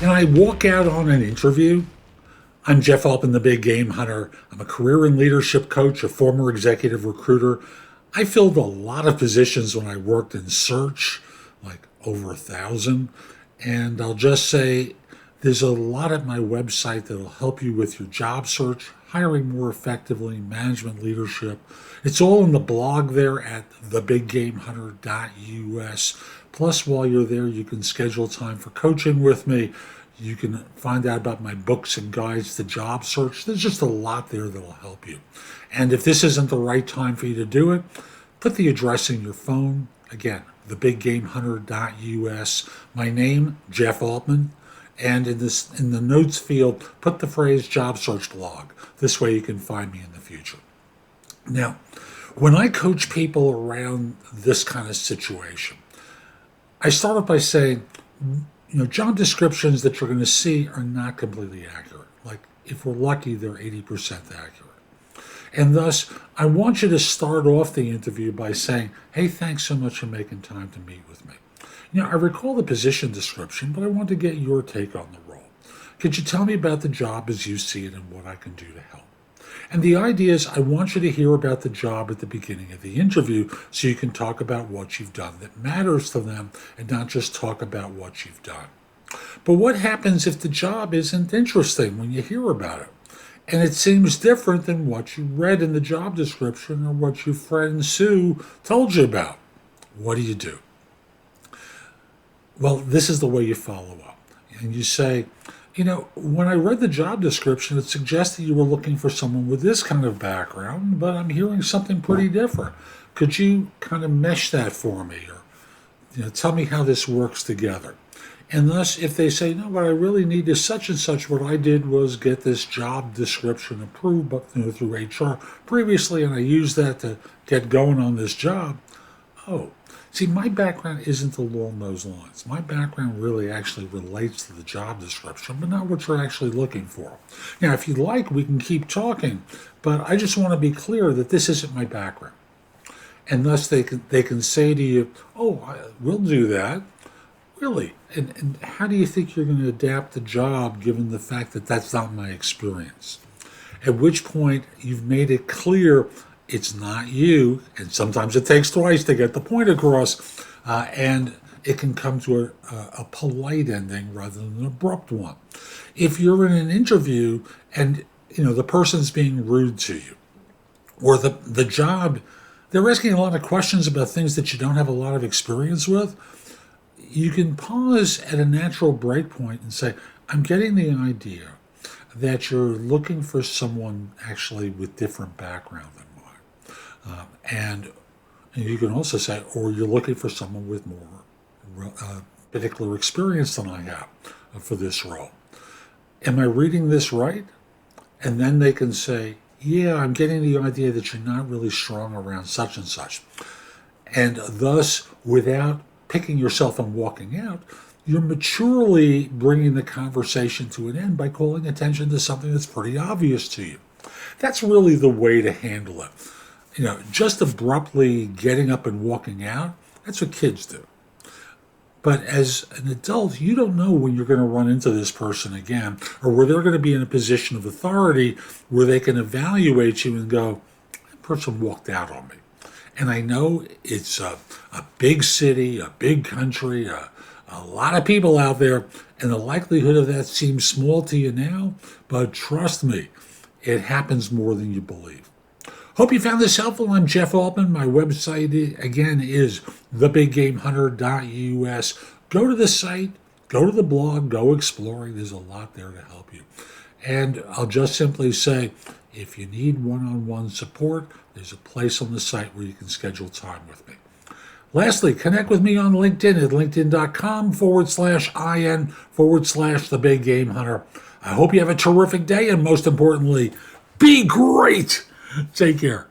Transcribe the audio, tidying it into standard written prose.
and I walk out on an interview. I'm Jeff Altman, the Big Game Hunter. I'm a career and leadership coach, a former executive recruiter. I filled a lot of positions when I worked in search, like over 1,000. And I'll just say there's a lot at my website that'll help you with your job search, hiring more effectively, management leadership. It's all in the blog there at thebiggamehunter.us. Plus, while you're there, you can schedule time for coaching with me. You can find out about my books and guides to job search. There's just a lot there that will help you. And if this isn't the right time for you to do it, put the address in your phone. Again, thebiggamehunter.us. My name, Jeff Altman. And in the notes field, put the phrase job search blog. This way you can find me in the future. Now, when I coach people around this kind of situation, I start off by saying, job descriptions that you're going to see are not completely accurate. Like, if we're lucky, they're 80% accurate. And thus, I want you to start off the interview by saying, hey, thanks so much for making time to meet with me. I recall the position description, but I want to get your take on the role. Could you tell me about the job as you see it and what I can do to help? And the idea is I want you to hear about the job at the beginning of the interview so you can talk about what you've done that matters to them and not just talk about what you've done. But what happens if the job isn't interesting when you hear about it? And it seems different than what you read in the job description or what your friend Sue told you about. What do you do? Well, this is the way you follow up. And you say, when I read the job description, it suggested you were looking for someone with this kind of background, but I'm hearing something pretty different. Could you kind of mesh that for me or tell me how this works together? And thus, if they say, no, what I really need is such and such, what I did was get this job description approved through HR previously, and I used that to get going on this job. Oh, see, my background isn't along those lines. My background really actually relates to the job description, but not what you're actually looking for. Now, if you'd like, we can keep talking, but I just want to be clear that this isn't my background. And thus, they can say to you, we'll do that. Really? And how do you think you're going to adapt the job given the fact that that's not my experience? At which point, you've made it clear it's not you, and sometimes it takes twice to get the point across, and it can come to a polite ending rather than an abrupt one. If you're in an interview and the person's being rude to you, or the job, they're asking a lot of questions about things that you don't have a lot of experience with, you can pause at a natural break point and say, I'm getting the idea that you're looking for someone actually with different background than mine. And you can also say, or you're looking for someone with more particular experience than I have for this role. Am I reading this right? And then they can say, yeah, I'm getting the idea that you're not really strong around such and such. And thus, without picking yourself and walking out, you're maturely bringing the conversation to an end by calling attention to something that's pretty obvious to you. That's really the way to handle it. Just abruptly getting up and walking out, that's what kids do. But as an adult, you don't know when you're going to run into this person again, or where they're going to be in a position of authority where they can evaluate you and go, that person walked out on me. And I know it's a big city, a big country, a lot of people out there, and the likelihood of that seems small to you now, but trust me, it happens more than you believe. Hope you found this helpful. I'm Jeff Altman. My website, again, is thebiggamehunter.us. Go to the site, go to the blog, go exploring. There's a lot there to help you. And I'll just simply say, if you need one-on-one support, there's a place on the site where you can schedule time with me. Lastly, connect with me on LinkedIn at linkedin.com/IN/The Big Game Hunter. I hope you have a terrific day, and most importantly, be great. Take care.